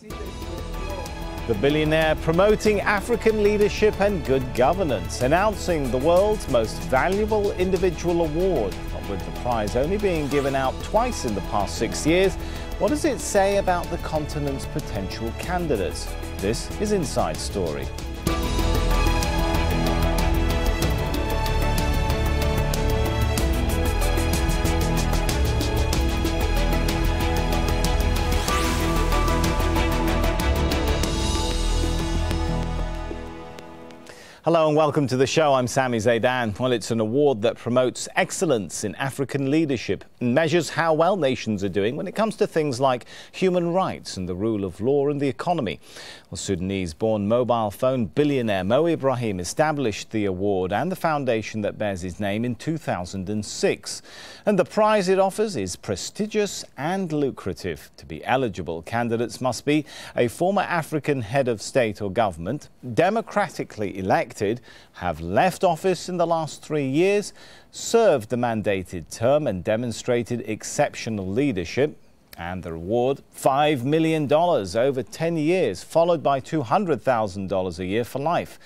The billionaire promoting African leadership and good governance, announcing the world's most valuable individual award. But with the prize only being given out twice in the past 6 years, what does it say about the continent's potential candidates? This is Inside Story. Hello and welcome to the show. I'm Sami Zaidan. Well, it's an award that promotes excellence in African leadership and measures how well nations are doing when it comes to things like human rights and the rule of law and the economy. Well, Sudanese-born mobile phone billionaire Mo Ibrahim established the award and the foundation that bears his name in 2006. And the prize it offers is prestigious and lucrative. To be eligible, candidates must be a former African head of state or government, democratically elected, have left office in the last 3 years, served the mandated term and demonstrated exceptional leadership. And the reward, $5 million over 10 years, followed by $200,000 a year for life.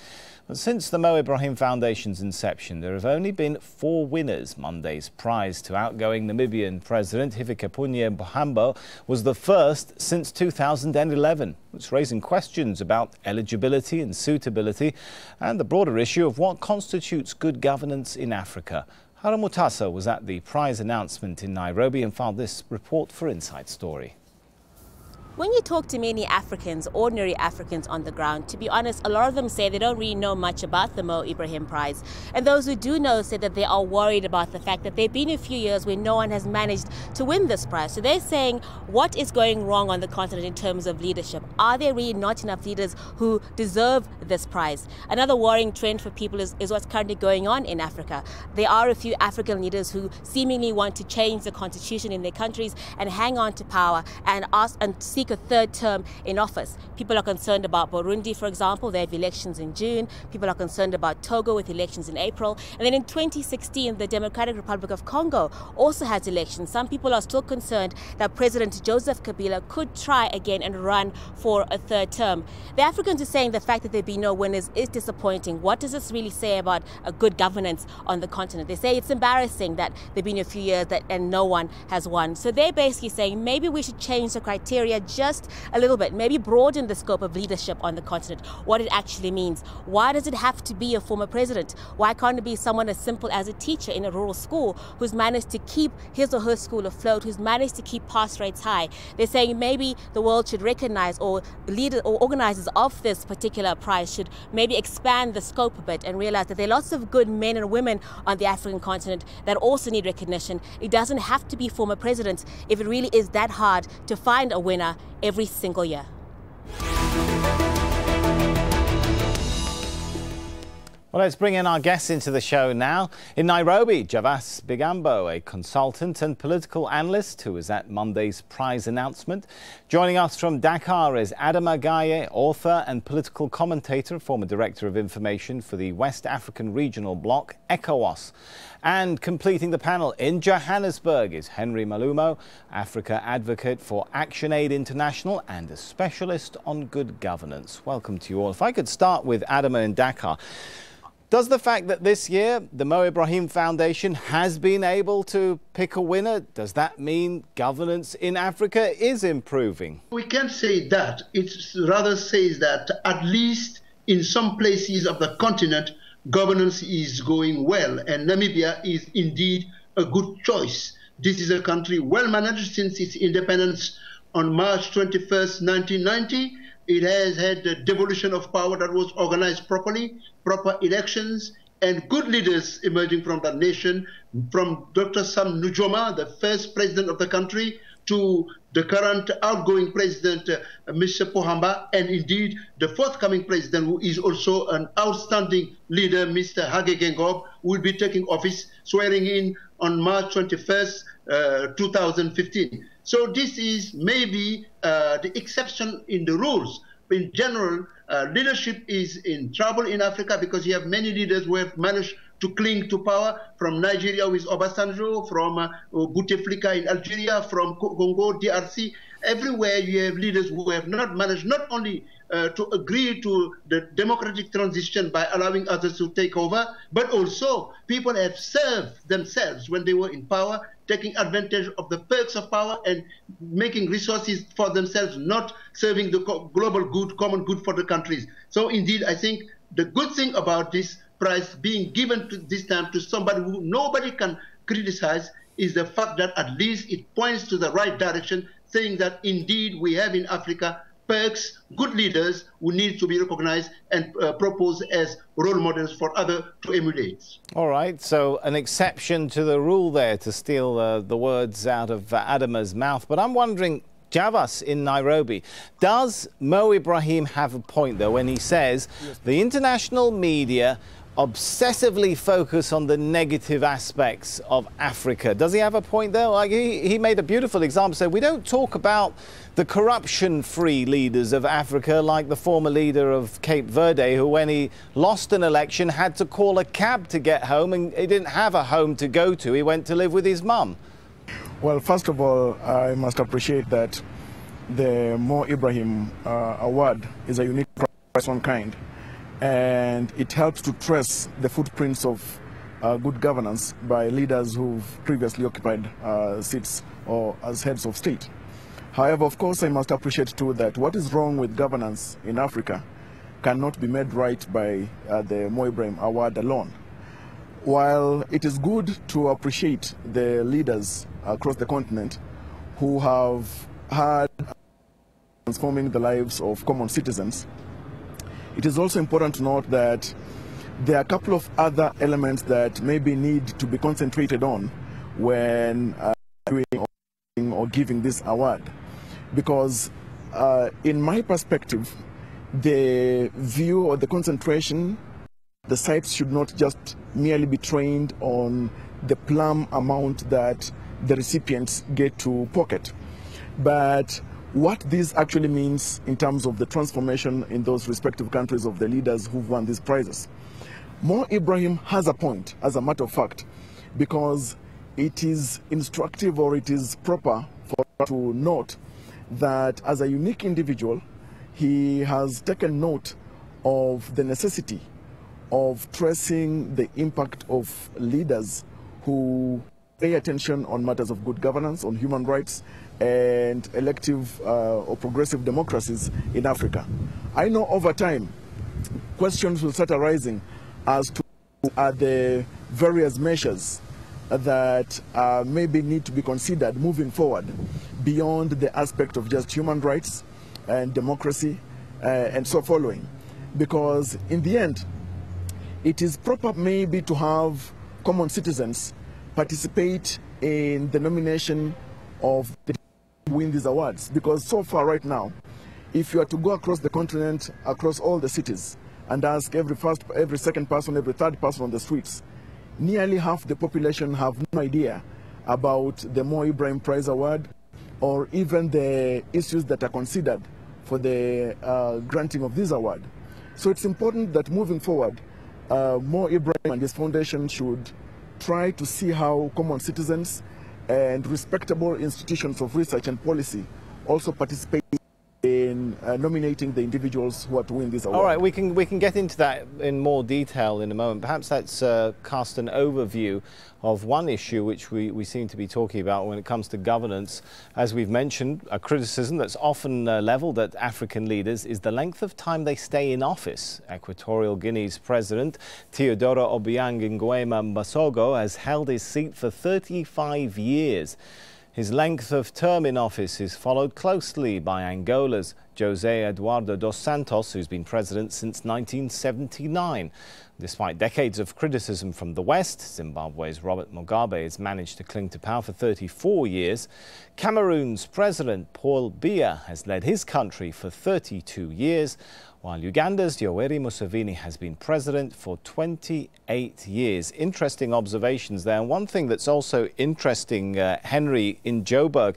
But since the Mo Ibrahim Foundation's inception, there have only been 4 winners. Monday's prize to outgoing Namibian President Hifikepunye Pohamba was the first since 2011. It's raising questions about eligibility and suitability and the broader issue of what constitutes good governance in Africa. Harun Mutasa was at the prize announcement in Nairobi and filed this report for Inside Story. When you talk to many Africans, ordinary Africans on the ground, to be honest, a lot of them say they don't really know much about the Mo Ibrahim Prize. And those who do know say that they are worried about the fact that there have been a few years where no one has managed to win this prize. So they're saying, what is going wrong on the continent in terms of leadership? Are there really not enough leaders who deserve this prize? Another worrying trend for people is what's currently going on in Africa. There are a few African leaders who seemingly want to change the constitution in their countries and hang on to power and seek a third term in office. People are concerned about Burundi, for example. They have elections in June. People are concerned about Togo with elections in April. And then in 2016, the Democratic Republic of Congo also has elections. Some people are still concerned that President Joseph Kabila could try again and run for a third term. The Africans are saying the fact that there be no winners is disappointing. What does this really say about a good governance on the continent? They say it's embarrassing that there have been a few years and no one has won. So they're basically saying maybe we should change the criteria just a little bit, maybe broaden the scope of leadership on the continent, what it actually means. Why does it have to be a former president? Why can't it be someone as simple as a teacher in a rural school who's managed to keep his or her school afloat, who's managed to keep pass rates high? They're saying maybe the world should recognize, or leaders or organizers of this particular prize should maybe expand the scope a bit and realize that there are lots of good men and women on the African continent that also need recognition. It doesn't have to be former presidents if it really is that hard to find a winner every single year. Well, let's bring in our guests into the show now. In Nairobi, Javis Big Ambo, a consultant and political analyst who was at Monday's prize announcement. Joining us from Dakar is Adama Gaye, author and political commentator, former Director of Information for the West African Regional Bloc, ECOWAS. And completing the panel in Johannesburg is Henry Malumo, Africa advocate for ActionAid International and a specialist on good governance. Welcome to you all. If I could start with Adama in Dakar. Does the fact that this year the Mo Ibrahim Foundation has been able to pick a winner, does that mean governance in Africa is improving? We can't say that. It rather says that at least in some places of the continent, governance is going well, and Namibia is indeed a good choice. This is a country well managed since its independence on March 21st, 1990. It has had the devolution of power that was organized properly, proper elections, and good leaders emerging from that nation, from Dr. Sam Nujoma, the first president of the country, to the current outgoing president, Mr. Pohamba, and indeed the forthcoming president, who is also an outstanding leader, Mr. Hage Geingob, who will be taking office, swearing in on March 21st, 2015. So this is maybe the exception in the rules. In general, leadership is in trouble in Africa because you have many leaders who have managed to cling to power, from Nigeria with Obasanjo, from Bouteflika in Algeria, from Congo, DRC. everywhere you have leaders who have not managed not only to agree to the democratic transition by allowing others to take over, but also people have served themselves when they were in power, taking advantage of the perks of power and making resources for themselves, not serving the global good, common good for the countries. So indeed, I think the good thing about this prize being given to this time to somebody who nobody can criticize is the fact that at least it points to the right direction, saying that indeed we have in Africa perks, good leaders who need to be recognized and proposed as role models for others to emulate. All right, so an exception to the rule there, to steal the words out of Adama's mouth. But I'm wondering, Javis in Nairobi, does Mo Ibrahim have a point, though, when he says the international media obsessively focus on the negative aspects of Africa? Does he have a point there? Like he made a beautiful example, said we don't talk about the corruption-free leaders of Africa, like the former leader of Cape Verde, who when he lost an election had to call a cab to get home, and he didn't have a home to go to. He went to live with his mum. Well, first of all, I must appreciate that the Mo Ibrahim Award is a unique prize of its own kind. And it helps to trace the footprints of good governance by leaders who've previously occupied seats or as heads of state. However, of course, I must appreciate too that what is wrong with governance in Africa cannot be made right by the Mo Ibrahim Award alone. While it is good to appreciate the leaders across the continent who have had transforming the lives of common citizens, it is also important to note that there are a couple of other elements that maybe need to be concentrated on when doing or giving this award. Because in my perspective, the view or the concentration, the sites should not just merely be trained on the plum amount that the recipients get to pocket, but what this actually means in terms of the transformation in those respective countries of the leaders who've won these prizes. Mo Ibrahim has a point, as a matter of fact, because it is instructive, or it is proper for us to note that as a unique individual, he has taken note of the necessity of tracing the impact of leaders who pay attention on matters of good governance, on human rights, and elective or progressive democracies in Africa. I know over time questions will start arising as to the various measures that maybe need to be considered moving forward beyond the aspect of just human rights and democracy and so following. Because in the end, it is proper maybe to have common citizens participate in the nomination of the win these awards, because so far right now, if you are to go across the continent, across all the cities, and ask every second person, every third person on the streets, nearly half the population have no idea about the Mo Ibrahim Prize Award or even the issues that are considered for the granting of this award. So it's important that moving forward, Mo Ibrahim and his foundation should try to see how common citizens and respectable institutions of research and policy also participate in nominating the individuals who are to win this award. All right, we can get into that in more detail in a moment. Perhaps that's cast an overview of one issue which we seem to be talking about when it comes to governance. As we've mentioned, a criticism that's often levelled at African leaders is the length of time they stay in office. Equatorial Guinea's President Teodoro Obiang Nguema Mbasogo has held his seat for 35 years. His length of term in office is followed closely by Angola's José Eduardo dos Santos, who's been president since 1979. Despite decades of criticism from the West, Zimbabwe's Robert Mugabe has managed to cling to power for 34 years. Cameroon's President Paul Biya has led his country for 32 years, while Uganda's Yoweri Museveni has been president for 28 years. Interesting observations there. And one thing that's also interesting, Henry, in Joburg,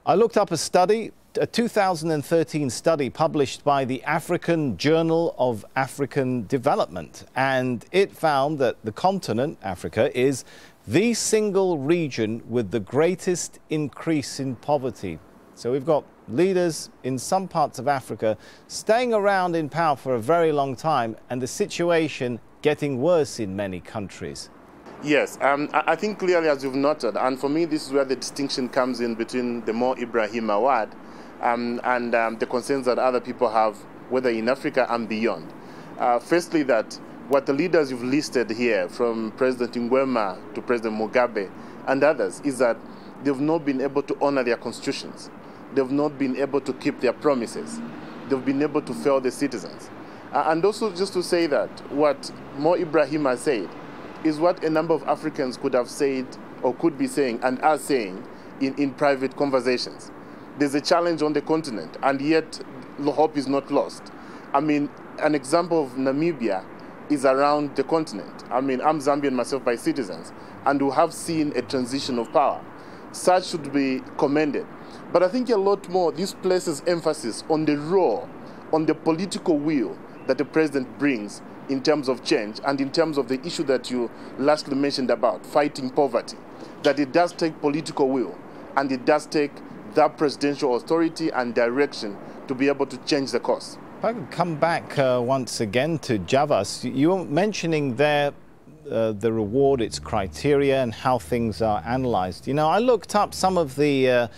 I looked up a study, a 2013 study published by the African Journal of African Development, and it found that the continent, Africa, is the single region with the greatest increase in poverty. So we've got leaders in some parts of Africa staying around in power for a very long time, and the situation getting worse in many countries. Yes, I think clearly, as you've noted, and for me this is where the distinction comes in between the Mo Ibrahim Award and the concerns that other people have, whether in Africa and beyond. Firstly, that what the leaders you've listed here, from President Ngwema to President Mugabe and others, is that they've not been able to honor their constitutions. They've not been able to keep their promises. They've been able to fail the citizens. And also just to say that what Mo Ibrahim has said is what a number of Africans could have said or could be saying and are saying in private conversations. There's a challenge on the continent, and yet hope is not lost. I mean, an example of Namibia is around the continent. I mean, I'm Zambian myself by citizens, and we have seen a transition of power. Such should be commended. But I think a lot more, this places emphasis on the raw, on the political will that the president brings in terms of change and in terms of the issue that you lastly mentioned about fighting poverty, that it does take political will and it does take that presidential authority and direction to be able to change the course. If I could come back once again to Javis, you were mentioning there the reward, its criteria, and how things are analysed. You know, I looked up some of the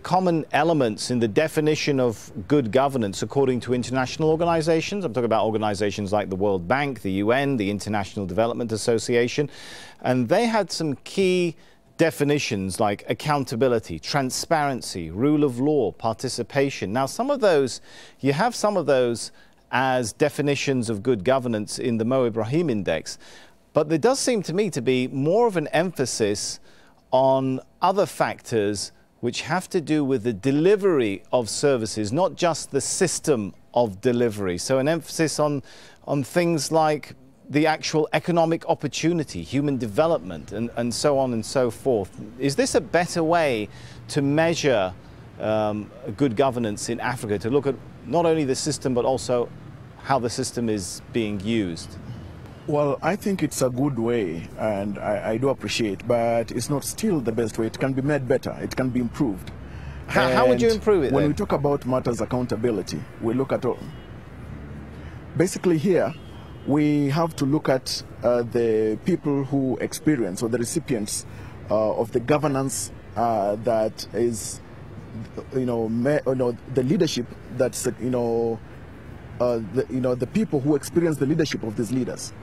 common elements in the definition of good governance according to international organisations. I'm talking about organisations like the World Bank, the UN, the International Development Association, and they had some key definitions like accountability, transparency, rule of law, participation. Now, some of those, you have some of those as definitions of good governance in the Mo Ibrahim Index. But there does seem to me to be more of an emphasis on other factors which have to do with the delivery of services, not just the system of delivery. So an emphasis on things like the actual economic opportunity, human development, and so on and so forth. Is this a better way to measure good governance in Africa, to look at not only the system but also how the system is being used? Well, I think it's a good way, and I do appreciate, but it's not still the best way. It can be made better. It can be improved. How would you improve it, when then? we talk about matters accountability, we look at basically here, we have to look at the people who experience, or the recipients of the governance that is, the leadership that's, the people who experience the leadership of these leaders.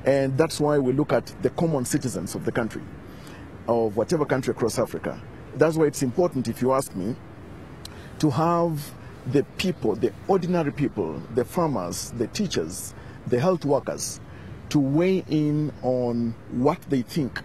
And that's why we look at the common citizens of the country, of whatever country across Africa. That's why it's important, if you ask me, to have the people, the ordinary people, the farmers, the teachers, the health workers, to weigh in on what they think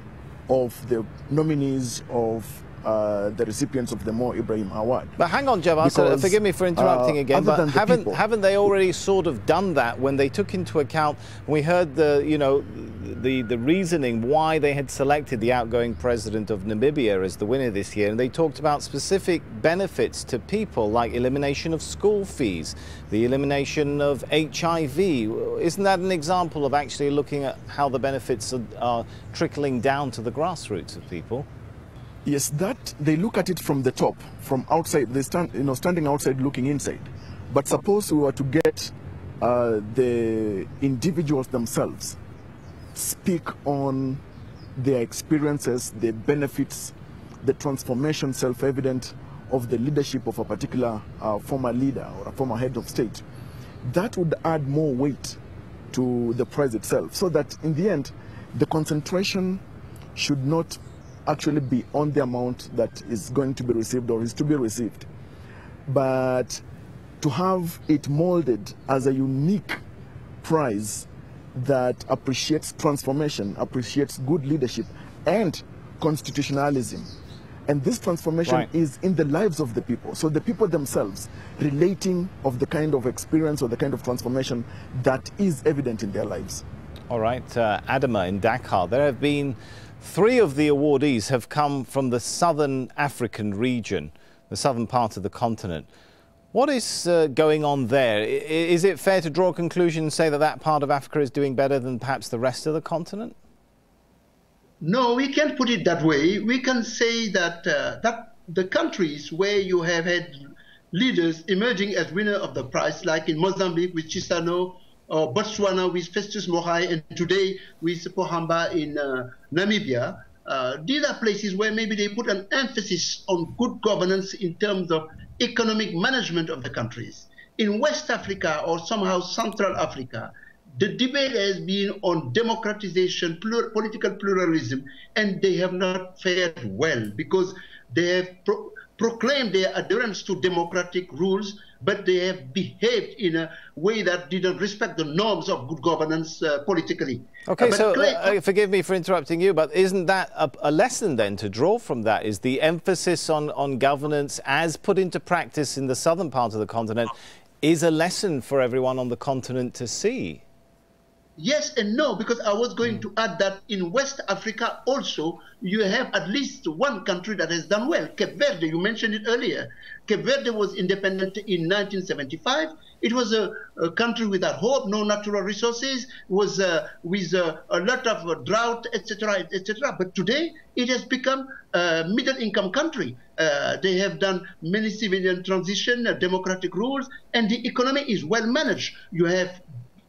of the nominees of the recipients of the Mo Ibrahim Award. But hang on, Javis, forgive me for interrupting again, but haven't they already sort of done that when they took into account, we heard the reasoning why they had selected the outgoing president of Namibia as the winner this year, and they talked about specific benefits to people like elimination of school fees, the elimination of HIV. Isn't that an example of actually looking at how the benefits are trickling down to the grassroots of people? Yes, that they look at it from the top, from outside. They standing outside looking inside. But suppose we were to get the individuals themselves speak on their experiences, the benefits, the transformation self-evident of the leadership of a particular former leader or a former head of state, that would add more weight to the prize itself, so that in the end, the concentration should not actually be on the amount that is going to be received or is to be received, but to have it molded as a unique prize that appreciates transformation, appreciates good leadership and constitutionalism. And this transformation is in the lives of the people. So the people themselves relating of the kind of experience or the kind of transformation that is evident in their lives. All right, Adama in Dakar, there have been 3 of the awardees have come from the southern African region, the southern part of the continent. What is going on there? Is it fair to draw a conclusion and say that that part of Africa is doing better than perhaps the rest of the continent? No, we can't put it that way. We can say that the countries where you have had leaders emerging as winner of the prize, like in Mozambique with Chissano, or Botswana with Festus Mogai, and today with Pohamba in Namibia, these are places where maybe they put an emphasis on good governance in terms of economic management of the countries. In West Africa or somehow Central Africa, the debate has been on democratization, political pluralism, and they have not fared well because they have proclaimed their adherence to democratic rules, but they have behaved in a way that didn't respect the norms of good governance politically. Okay, so forgive me for interrupting you, but isn't that a lesson then to draw from that? Is the emphasis on governance as put into practice in the southern part of the continent is a lesson for everyone on the continent to see? Yes and no, because I was going to add that in West Africa also, you have at least one country that has done well. Cape Verde, you mentioned it earlier. Cape Verde was independent in 1975. It was a country without hope, no natural resources, was with a lot of drought, etc., etc. But today, it has become a middle-income country. They have done many civilian transition, democratic rules, and the economy is well managed. You have,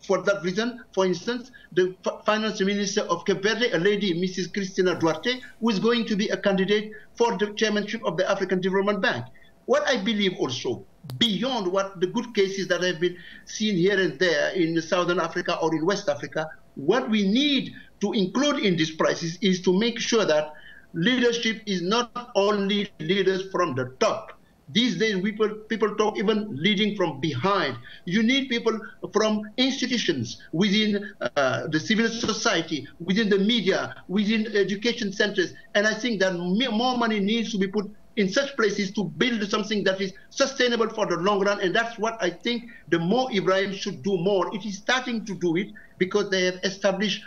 for that reason, for instance, the finance minister of Cape Verde, a lady, Mrs. Cristina Duarte, who is going to be a candidate for the chairmanship of the African Development Bank. What I believe also, beyond what the good cases that have been seen here and there in Southern Africa or in West Africa, what we need to include in this process is to make sure that leadership is not only leaders from the top. These days, people talk even leading from behind. You need people from institutions within the civil society, within the media, within education centers. And I think that more money needs to be put in such places to build something that is sustainable for the long run. And that's what I think the Mo Ibrahim should do more. It is starting to do it because they have established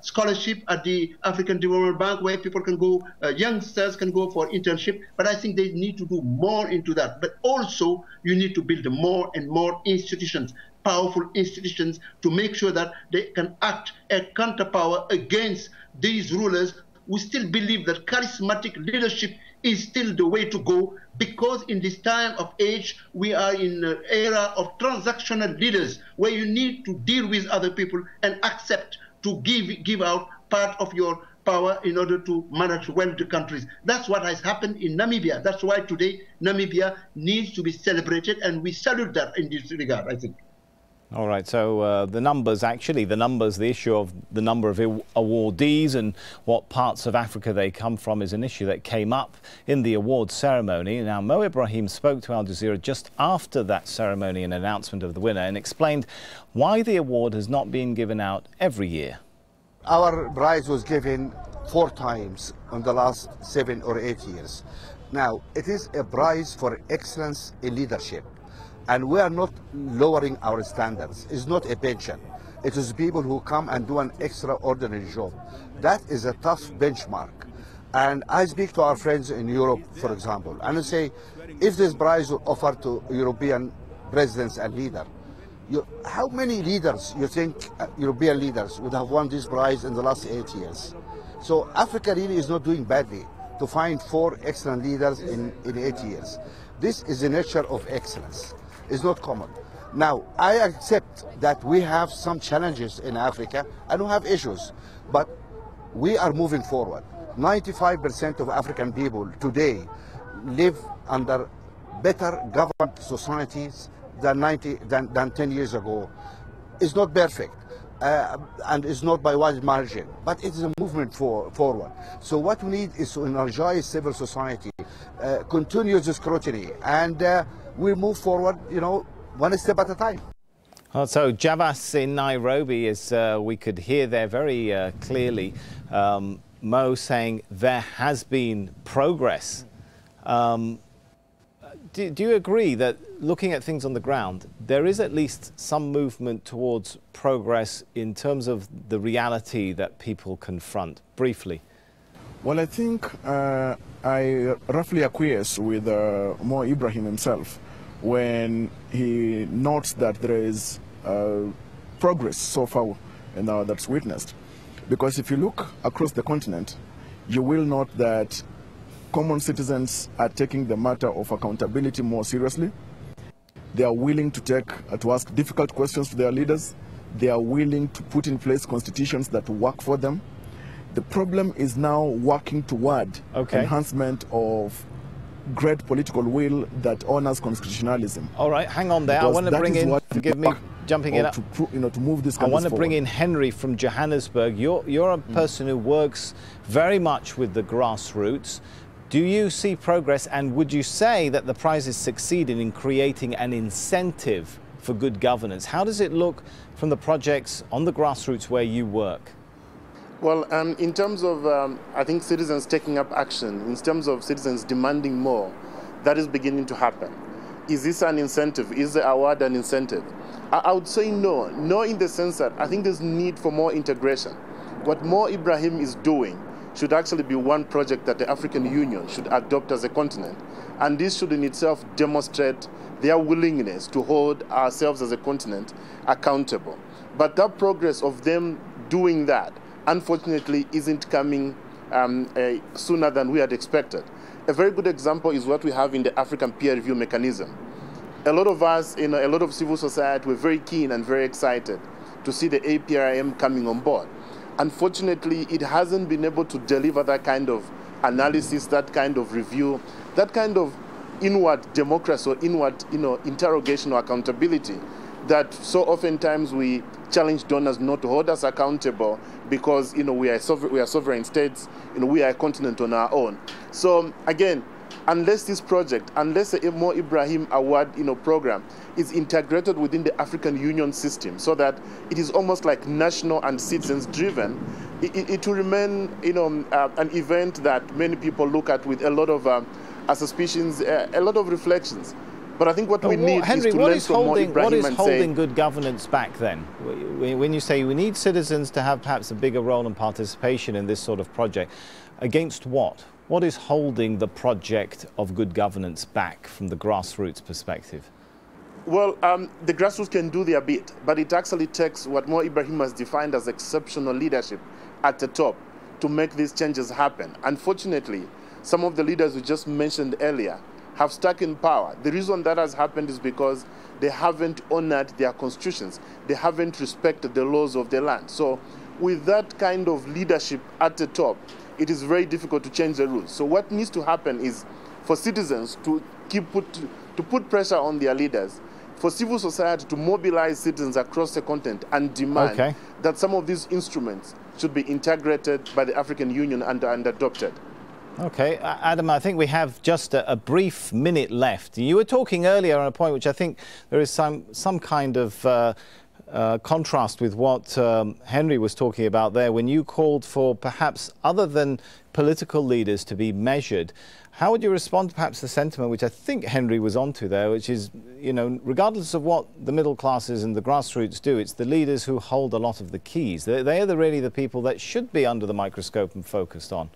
scholarship at the African Development Bank where people can go, youngsters can go for internship. But I think they need to do more into that. But also, you need to build more and more institutions, powerful institutions, to make sure that they can act as counterpower against these rulers who still believe that charismatic leadership is still the way to go, because in this time of age, we are in an era of transactional leaders where you need to deal with other people and accept to give out part of your power in order to manage well the countries. That's what has happened in Namibia. That's why today Namibia needs to be celebrated, and we salute that in this regard, I think. All right, so the issue of the number of awardees and what parts of Africa they come from is an issue that came up in the award ceremony. Now, Mo Ibrahim spoke to Al Jazeera just after that ceremony and announcement of the winner and explained why the award has not been given out every year. Our prize was given 4 times in the last 7 or 8 years. Now, it is a prize for excellence in leadership. And we are not lowering our standards. It's not a pension. It is people who come and do an extraordinary job. That is a tough benchmark. And I speak to our friends in Europe, for example, and I say, if this prize were offered to European presidents and leaders, how many leaders you think, European leaders, would have won this prize in the last 8 years? So Africa really is not doing badly to find 4 excellent leaders in 8 years. This is the nature of excellence. It's not common. Now, I accept that we have some challenges in Africa and we have issues, but we are moving forward. 95% of African people today live under better governed societies than 10 years ago. It's not perfect, and it's not by wide margin, but it is a movement forward. So what we need is to energize civil society, continue the scrutiny, and we move forward, one step at a time. So Javis in Nairobi, as we could hear there very clearly, Mo saying there has been progress. Do you agree that looking at things on the ground, there is at least some movement towards progress in terms of the reality that people confront? Briefly. Well, I think I roughly acquiesce with Mo Ibrahim himself when he notes that there is progress so far that's witnessed. Because if you look across the continent, you will note that common citizens are taking the matter of accountability more seriously. They are willing to ask difficult questions to their leaders. They are willing to put in place constitutions that work for them. The problem is now working toward enhancement of great political will that honors constitutionalism. All right, hang on there. I want to bring in, forgive me, jumping in. To move this. I want to bring in Henry from Johannesburg. You're a person who works very much with the grassroots. Do you see progress, and would you say that the prize is succeeding in creating an incentive for good governance? How does it look from the projects on the grassroots where you work? Well, in terms of, I think, citizens taking up action, in terms of citizens demanding more, that is beginning to happen. Is this an incentive? Is the award an incentive? I would say no. No, in the sense that I think there's need for more integration. What Mo Ibrahim is doing should actually be one project that the African Union should adopt as a continent. And this should in itself demonstrate their willingness to hold ourselves as a continent accountable. But that progress of them doing that, unfortunately, isn't coming sooner than we had expected. A very good example is what we have in the African peer review mechanism. A lot of us, a lot of civil society were very keen and very excited to see the APRM coming on board. Unfortunately, it hasn't been able to deliver that kind of analysis, that kind of review, that kind of inward democracy or inward interrogation or accountability that so oftentimes we challenge donors not to hold us accountable because we are sovereign states, we are a continent on our own. So again, unless this project, unless the Mo Ibrahim Award program is integrated within the African Union system so that it is almost like national and citizens driven, it will remain an event that many people look at with a lot of suspicions, a lot of reflections. But I think what we need Henry, is to learn from Mo Ibrahim what is and holding say, good governance back then? When you say we need citizens to have perhaps a bigger role and participation in this sort of project, against what? What is holding the project of good governance back from the grassroots perspective? Well, the grassroots can do their bit, but it actually takes what Mo Ibrahim has defined as exceptional leadership at the top to make these changes happen. Unfortunately, some of the leaders we just mentioned earlier have stuck in power. The reason that has happened is because they haven't honored their constitutions. They haven't respected the laws of the land. So with that kind of leadership at the top, it is very difficult to change the rules. So what needs to happen is for citizens to put pressure on their leaders, for civil society to mobilize citizens across the continent and demand that some of these instruments should be integrated by the African Union and adopted. Okay, Adam, I think we have just a brief minute left. You were talking earlier on a point which I think there is some kind of contrast with what Henry was talking about there when you called for perhaps other than political leaders to be measured. How would you respond to perhaps the sentiment which I think Henry was onto there, which is, regardless of what the middle classes and the grassroots do, it's the leaders who hold a lot of the keys. They are really the people that should be under the microscope and focused on.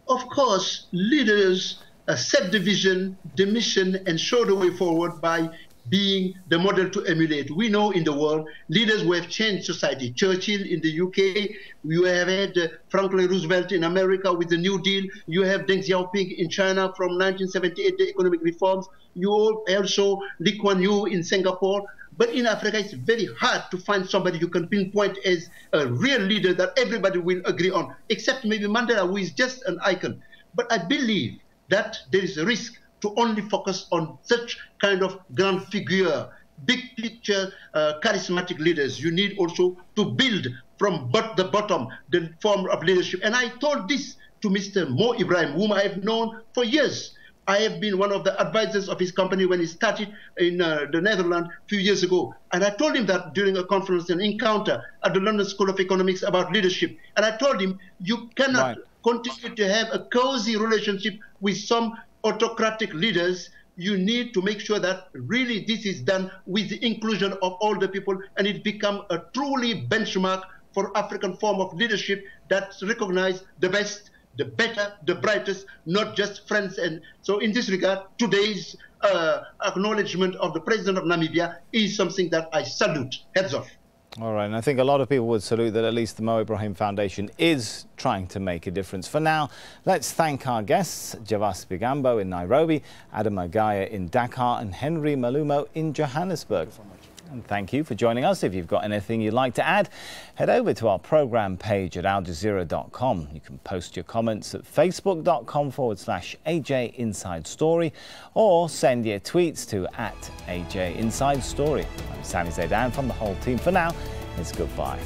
Of course, leaders set the vision, the mission, and show the way forward by being the model to emulate. We know in the world, leaders who have changed society. Churchill in the UK, you have had Franklin Roosevelt in America with the New Deal. You have Deng Xiaoping in China from 1978, the economic reforms. You also Lee Kuan Yew in Singapore. But in Africa, it's very hard to find somebody you can pinpoint as a real leader that everybody will agree on, except maybe Mandela, who is just an icon. But I believe that there is a risk to only focus on such kind of grand figure, big picture, charismatic leaders. You need also to build from the bottom the form of leadership. And I told this to Mr. Mo Ibrahim, whom I have known for years. I have been one of the advisors of his company when he started in the Netherlands a few years ago. And I told him that during a conference, an encounter at the London School of Economics about leadership. And I told him, you cannot continue to have a cozy relationship with some autocratic leaders. You need to make sure that really this is done with the inclusion of all the people, and it become a truly benchmark for African form of leadership that recognize the best, the better, the brightest, not just friends. And so in this regard, today's acknowledgement of the president of Namibia is something that I salute. Heads off. All right, and I think a lot of people would salute that at least the Mo Ibrahim Foundation is trying to make a difference. For now, let's thank our guests, Javis Big Ambo in Nairobi, Adam Agaya in Dakar, and Henry Malumo in Johannesburg. Thank you so much. And thank you for joining us. If you've got anything you'd like to add, head over to our program page at aljazeera.com. You can post your comments at facebook.com/AJ Inside Story or send your tweets to @AJ Inside Story. I'm Sami Zaidan from the whole team. For now, it's goodbye.